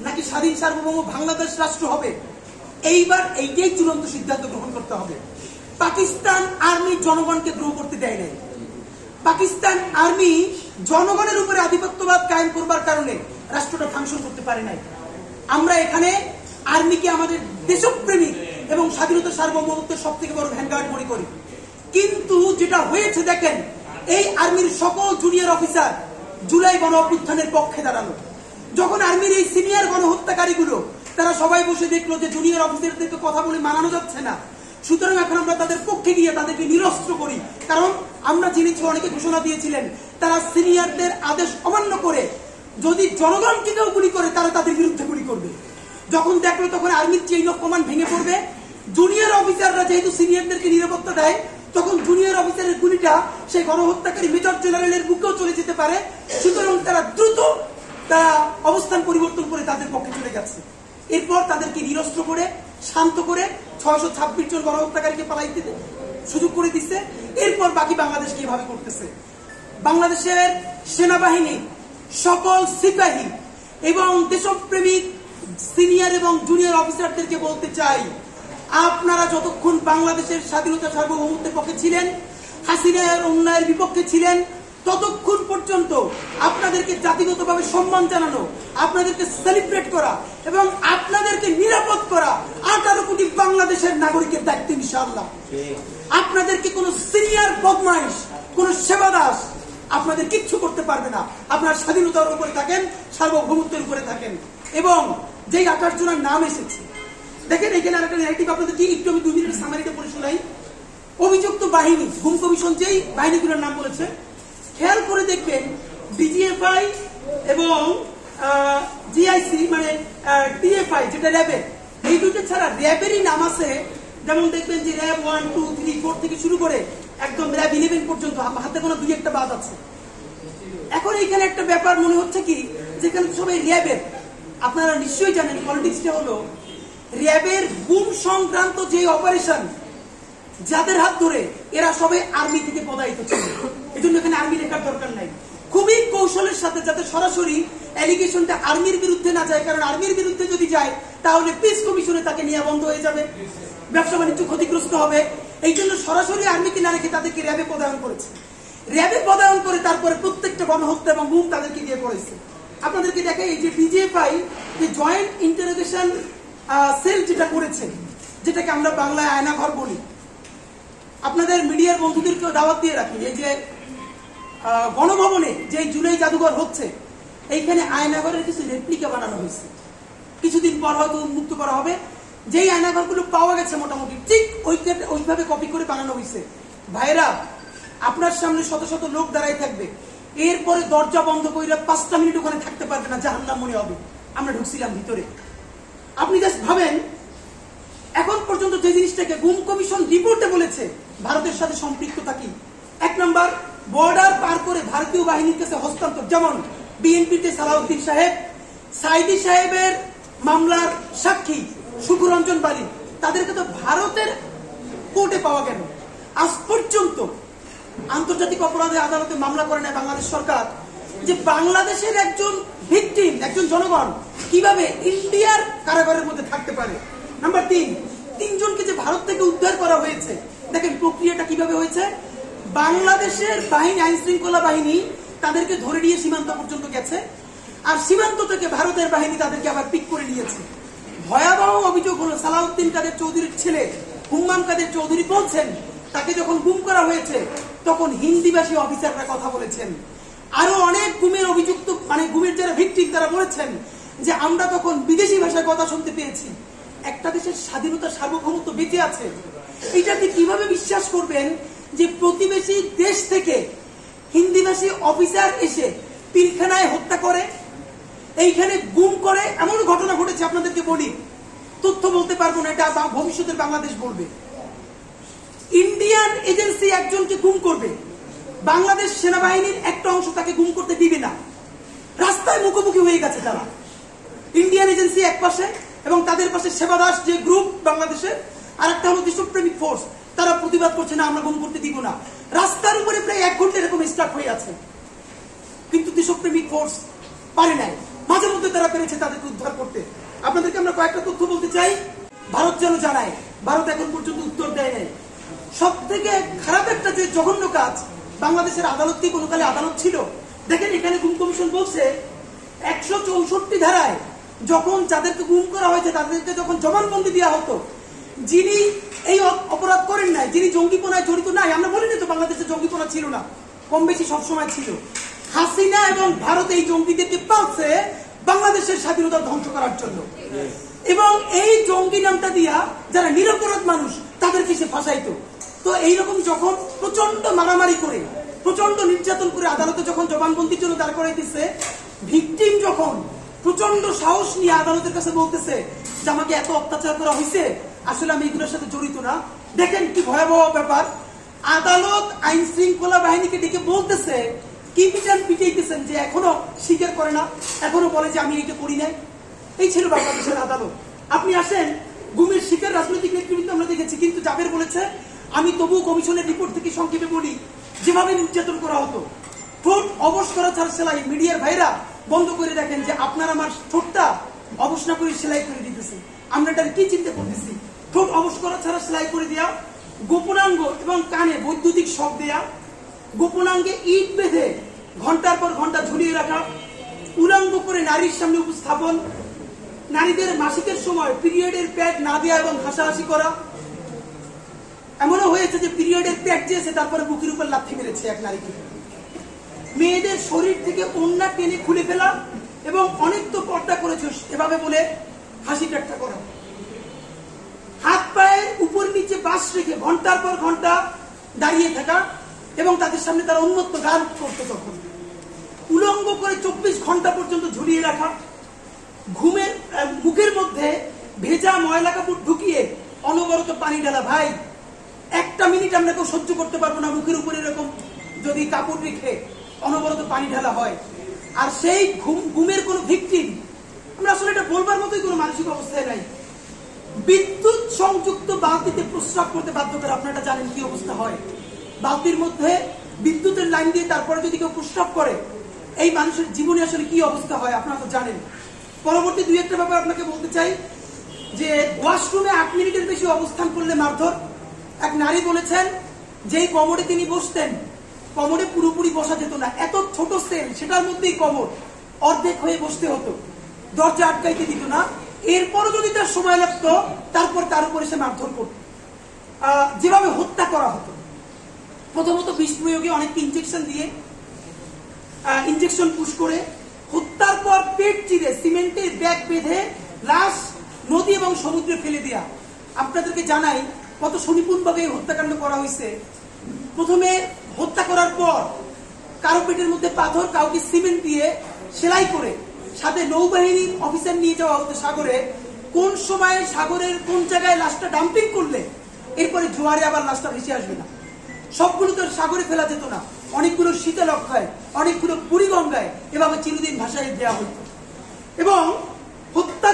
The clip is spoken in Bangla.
নাকি স্বাধীন সার্বভৌম বাংলাদেশ রাষ্ট্র হবে, এইবার এইটাই চূড়ান্ত সিদ্ধান্ত গ্রহণ করতে হবে। পাকিস্তান আর্মি জনগণকে দ্রোহ করতে দেয় নাই। পাকিস্তান আর্মি জনগণের উপরে আধিপত্যবাদ কায়েম করবার কারণে রাষ্ট্রটা ফাংশন করতে পারে নাই। আমরা এখানে আর্মিকে আমাদের দেশপ্রেমিক এবং স্বাধীনতা সার্বভৌমত্বের সব থেকে বড় ভ্যানগার্ড মনে করি। কিন্তু যেটা হয়েছে দেখেন, এই আর্মির সকল জুনিয়র অফিসার জুলাই গণ অভ্যুত্থানের পক্ষে দাঁড়ালো। যখন আর্মির এই সিনিয়র গণহত্যাকারীগুলো তারা সবাই বসে দেখলো যে জুনিয়র অফিসারদেরকে কথা বলে মানানো যাচ্ছে না, সুতরাং এখন আমরা তাদের পক্ষে গিয়ে তাদেরকে নিরস্ত্র করি। কারণ আমরা জেনেছি অনেকে ঘোষণা দিয়েছিলেন তারা সিনিয়রদের আদেশ অমান্য করে যদি জনগণকে কেউ গুলি করে তারা তাদের বিরুদ্ধে গুলি করবে। যখন দেখলো তখন আর্মির চেইন অফ কমান্ড ভেঙে পড়বে। জুনিয়র অফিসাররা যেহেতু সিনিয়রদেরকে নিরাপত্তা দেয়, তখন জুনিয়র অফিসারের গুলিটা সেই গণহত্যাকারী মেজর জেনারেলের বুকেও চলে যেতে পারে। সুতরাং তারা দ্রুত তারা অবস্থান পরিবর্তন করে তাদের পক্ষে চলে গেছে। এরপর তাদেরকে নিরস্ত্র করে শান্ত করে 626 জন গণহত্যাকারীকে পালাইতে সুযোগ করে দিচ্ছে। এরপর বাকি বাংলাদেশকে এভাবে করতেছে। বাংলাদেশের সেনাবাহিনী সকল সিপাহী এবং দেশপ্রেমিক সিনিয়র এবং জুনিয়র অফিসারদেরকে বলতে চাই, আপনারা যতক্ষণ বাংলাদেশের স্বাধীনতা সার্বভৌমত্বের পক্ষে ছিলেন, হাসিনার অন্যায়ের বিপক্ষে ছিলেন, ততক্ষণ পর্যন্ত আপনাদেরকে জাতিগতভাবে সম্মান জানানো, আপনাদেরকে সেলিব্রেট করা এবং আপনাদেরকে নিরাপদ করা 18 কোটি বাংলাদেশের নাগরিকের দায়িত্ব ইনশাআল্লাহ। আপনাদেরকে কোন সিনিয়র বদমাইশ, কোন সেবাদাস আপনাদের কিচ্ছু করতে পারবে না। আপনার স্বাধীনতার উপরে থাকেন, সার্বভৌমত্বের উপরে থাকেন। এবং যেই 28 জনের নাম এসেছে, দেখেন এখানে আরেকটা ন্যারেটিভ আপনাদের কি একটু আমি 2 মিনিটের সামারিটা পড়ে শোনাই। অভিযুক্ত বাহিনী, গুম কমিশন যেই বাহিনীগুলোর নাম বলেছে, খেয়াল করে দেখবেন ডিজিএফআই এবং জিআইসি মানে টিএফআই যেটা র্যাবের, এই দুটো ছাড়া র্যাবেরই নাম আছে। যেমন দেখবেন যে র্যাব 1, 2, 3, 4 থেকে শুরু করে একদম র্যাব 11 পর্যন্ত, হাতে কোনো 2-1টা বাদ আছে। এখন এইখানে একটা ব্যাপার মনে হচ্ছে কি, যেখানে সবাই র্যাবের, আপনারা নিশ্চয়ই জানেন পলিটিক্সটা হলো র্যাবের গুম সংক্রান্ত যে অপারেশন যাদের হাত ধরে এরা সবাই আর্মি থেকে পদায়িত ছিল। এই জন্য এখানে আর্মি লেখার দরকার নাই। খুবই কৌশলের সাথে যাতে সরাসরি অ্যালিগেশনটা আর্মির বিরুদ্ধে না যায়, কারণ আর্মির বিরুদ্ধে যদি যায় তাহলে পিস কমিশনে তাকে নেওয়া বন্ধ হয়ে যাবে, ব্যবসা বাণিজ্য ক্ষতিগ্রস্ত হবে। এই জন্য সরাসরি আর্মিকে না রেখে তাদেরকে র্যাবে পদায়ন করেছে। র্যাবে পদায়ন করে তারপরে প্রত্যেকটা গণহত্যা এবং গুম তাদেরকে দিয়ে করেছে। আপনাদেরকে দেখে এই যে ডিজিএফআই যে জয়েন্ট ইন্টারোগেশন সেল যেটা করেছে, যেটাকে আমরা বাংলায় আয়নাঘর বলি, আপনাদের মিডিয়ার বন্ধুদেরকেও দাওয়াত দিয়ে রাখি। এই যে গণভবনে যে জুলাই জাদুঘর হচ্ছে, এইখানে আয়নাঘরের কিছু রেপ্লিকা বানানো হয়েছে। কিছুদিন পর হয়তো উন্মুক্ত করা হবে। যেই আয়নাঘরগুলো পাওয়া গেছে মোটামুটি ঠিক ওইভাবে কপি করে বানানো হয়েছে। ভাইরা, আপনার সামনে শত শত লোক দাঁড়াই থাকবে, এরপরে দরজা বন্ধ করে 5টা মিনিট ওখানে থাকতে পারবে না, জাহান্নাম মনে হবে। আমরা ঢুকছিলাম ভিতরে। আপনি জাস্ট ভাবেন, এখন পর্যন্ত যে জিনিসটাকে গুম কমিশন রিপোর্টে বলেছে ভারতের সাথে সম্পৃক্ততা কি। 1 নম্বর, বর্ডার পার করে ভারতীয় বাহিনীর কাছে হস্তান্তর। যেমন বিএনপিতে সালাউদ্দিন সাহেব, সাইদি সাহেবের মামলার সাক্ষী সুখরঞ্জন বালি, তাদেরকে তো ভারতের কোর্টে পাওয়া গেল। আজ পর্যন্ত আন্তর্জাতিক অপরাধ আদালতে মামলা করে নেয় বাংলাদেশ সরকার যে বাংলাদেশের একজন ভিকটিম, একজন জনগণ কিভাবে ইন্ডিয়ার কারাগারের মধ্যে থাকতে পারে। নাম্বার 3, 3 জনকে যে ভারত থেকে উদ্ধার করা হয়েছে, দেখেন প্রক্রিয়াটা কিভাবে হয়েছে। বাংলাদেশের বাহিনী, আইন শৃঙ্খলা বাহিনী তাদেরকে ধরে নিয়ে সীমান্ত পর্যন্ত গেছে, আর সীমান্ত থেকে ভারতের বাহিনী তাদেরকে আবার পিক করে নিয়েছে। ভয়াবহ অভিযোগ হলো সালাউদ্দিন কাদের চৌধুরীর ছেলে হুম্মাম কাদের চৌধুরী বলছেন তাকে যখন গুম করা হয়েছে তখন হিন্দিভাষী অফিসাররা কথা বলেছেন। আরো অনেক গুমের অভিযুক্ত মানে গুমের যারা ভিকটিম তারা বলেছেন যে আমরা তখন বিদেশি ভাষায় কথা শুনতে পেয়েছি। একটা দেশের স্বাধীনতা সার্বভৌমত্ব বেঁচে আছে, এটাকে কিভাবে বিশ্বাস করবেন যে প্রতিবেশী দেশ থেকে হিন্দিভাষী অফিসার এসে পিলখানায় হত্যা করে, এইখানে গুম করে? এমন ঘটনা ঘটেছে আপনাদেরকে বলি, তথ্য বলতে পারবো না, এটা ভবিষ্যতের বাংলাদেশ বলবে। ইন্ডিয়ান এজেন্সি একজনকে গুম করবে, বাংলাদেশ সেনাবাহিনীর একটা অংশ তাকে গুম করতে দিবে না। রাস্তায় মুখোমুখি হয়ে গেছে তারা। ইন্ডিয়ান এজেন্সি এক পাশে এবং তাদের পাশে সেবাদাস যে গ্রুপ বাংলাদেশের, আর একটা হলো দেশপ্রেমিক ফোর্স, তারা প্রতিবাদ করছে না আমরা গুম করতে দিব না। রাস্তার উপরে প্রায় 1 ঘন্টা এরকম স্টার্ট হয়ে আছে, কিন্তু দেশপ্রেমিক ফোর্স পারে নাই। মাঝে মধ্যে তারা পেরেছে তাদেরকে উদ্ধার করতে। আপনাদেরকে আমরা কয়েকটা তথ্য বলতে চাই, ভারত যেন জানায়। ভারত এখন পর্যন্ত উত্তর দেয় নাই। সব থেকে খারাপ একটা যে জঘন্য কাজ, বাংলাদেশের আদালত কি কোনো কালে আদালত ছিল? দেখেন এখানে গুম কমিশন বলছে 164 ধারায় যখন যাদেরকে গুম করা হয়েছে তাদেরকে যখন জবানবন্দি দেওয়া হতো, যিনি এই অপরাধ করেন নাই, যিনি জঙ্গিপনায় জড়িত নাই, আমরা বলিনি তো বাংলাদেশে জঙ্গিপনা ছিল না, কম বেশি সবসময় ছিল। হাসিনা এবং ভারত এই জঙ্গিদেরকে পালছে বাংলাদেশের স্বাধীনতা ধ্বংস করার জন্য, এবং এই জঙ্গি নামটা দিয়া যারা নিরপরাধ মানুষ তাদেরকে সে ফাঁসাইতো। তো এইরকম যখন প্রচন্ড মারামারি করে, প্রচন্ড নির্যাতন করে আদালতে যখন জবানবন্দির জন্য দাঁড় করাইতেছে, ভিকটিম যখন প্রচন্ড সাহস নিয়ে আদালতের কাছে বলতেছে যে আমাকে এত অত্যাচার করা হয়েছে, আসলে আমি এগুলোর সাথে জড়িত না। দেখেন কি ভয়াবহ ব্যাপার। আদালত আইন শৃঙ্খলা বাহিনীকে ডেকে বলতেছে কি পিটাইতেছেন যে এখনো স্বীকার করে না, এখনো বলে যে আমি এটা করি নাই। এই ছিল বাংলাদেশের আদালত। আপনি আসেন, গুমের শিকার রাজনৈতিক নেতৃবৃন্দ আমরা দেখেছি, কিন্তু জাবের বলেছে আমি তবু কমিশনের রিপোর্ট থেকে সংক্ষেপে বলি, যেভাবে নির্যাতন করা হতো, ঠোঁট অবশ করা ছাড়া সেলাই, মিডিয়ার ভাইরা বন্ধ করে দেখেন যে আপনার আমার ঠোঁটটা অবশ না করে সেলাই করে দিতেছে, আমরা এটা কি চিন্তা করতেছি? ঠোঁট অবশ করা ছাড়া সেলাই করে দেয়া, গোপনাঙ্গ এবং কানে বৈদ্যুতিক শক দেয়া, গোপনাঙ্গে ইট বেঁধে ঘন্টার পর ঘন্টা ঝুলিয়ে রাখা, উলঙ্গ করে নারীর সামনে উপস্থাপন, নারীদের মাসিকের সময় পিরিয়ডের প্যাড না দেওয়া এবং হাসাহাসি করা। এমনও হয়েছে যে পিরিয়ডের প্যাড দিয়েছে তারপরে বুকের উপর লাথি মেরেছে এক নারীকে। মেয়েদের শরীর থেকে ওড়না টেনে খুলে ফেলা এবং অনেক তো পর্দা করেছে এভাবে বলে হাসি ঠাট্টা করা। হাত পায়ের উপর নিচে বাস রেখে ঘন্টার পর ঘন্টা দাঁড়িয়ে থাকা এবং তাদের সামনে তারা উন্মত্ত গান করতো। তখন উলঙ্গ করে 24 ঘন্টা পর্যন্ত ঝুলিয়ে রাখা, ঘুমের মুখের মধ্যে ভেজা ময়লা কাপড় ঢুকিয়ে অনবরত পানি ঢালা। ভাই, একটা মিনিট আমরা কেউ সহ্য করতে পারবো না মুখের উপরে এরকম যদি কাপড় রেখে অনবরত পানি ঢালা হয়। আর সেই ঘুমের কোন ভিকটিম, আমরা আসলে এটা বলবার মতোই কোনো মানসিক অবস্থায় নাই। বিদ্যুৎ সংযুক্ত বালতিতে প্রস্রাব করতে বাধ্য করে, আপনারা জানেন কি অবস্থা হয়। বালতির মধ্যে বিদ্যুতের লাইন দিয়ে তারপরে যদি কেউ প্রস্রাব করে, এই মানুষের জীবনে আসলে কি অবস্থা হয় আপনারা তো জানেন। পরবর্তী দুই একটা ব্যাপার আপনাকে বলতে চাই যে ওয়াশরুমে 8 মিনিটের বেশি অবস্থান করলে মারধর। এক নারী বলেছেন যেই কমোডে তিনি বসতেন, কমোডে পুরোপুরি বসা যেত না, এত ছোট সেল, সেটার মধ্যেই কমোড, অর্ধেক হয়ে বসতে হতো, দরজা আটকাইতে দিত না। এরপরও যদি তার সময় লাগতো তারপর তার উপরে সে মারধর করত। যেভাবে হত্যা করা হতো, প্রথমত বিষ প্রয়োগে অনেক ইনজেকশন দিয়ে, ইনজেকশন পুশ করে, হত্যার পর পেট চিরে সিমেন্টের ব্যাগ বেঁধে লাশ নদী এবং সমুদ্রে ফেলে দেয়া। আপনাদেরকে জানাই কত সুনিপুণভাবে হত্যাকাণ্ড করা হয়েছে। প্রথমে হত্যা করার পর কারো পেটের মধ্যে পাথর, কাউকে সিমেন্ট দিয়ে সেলাই করে সাথে নৌবাহিনীর অফিসার নিয়ে যাওয়া হতো সাগরে। কোন সময় সাগরের কোন জায়গায় লাশটা ডাম্পিং করলে এরপরে জোয়ারে আবার লাশটা ভেসে আসবে না। সবগুলো তো সাগরে ফেলা যেত না, অনেকগুলো শীতলক্ষায়, অনেকগুলো বুড়িগঙ্গায় এভাবে চিরদিন ভাসায় দেওয়া হতো। এবং হত্যা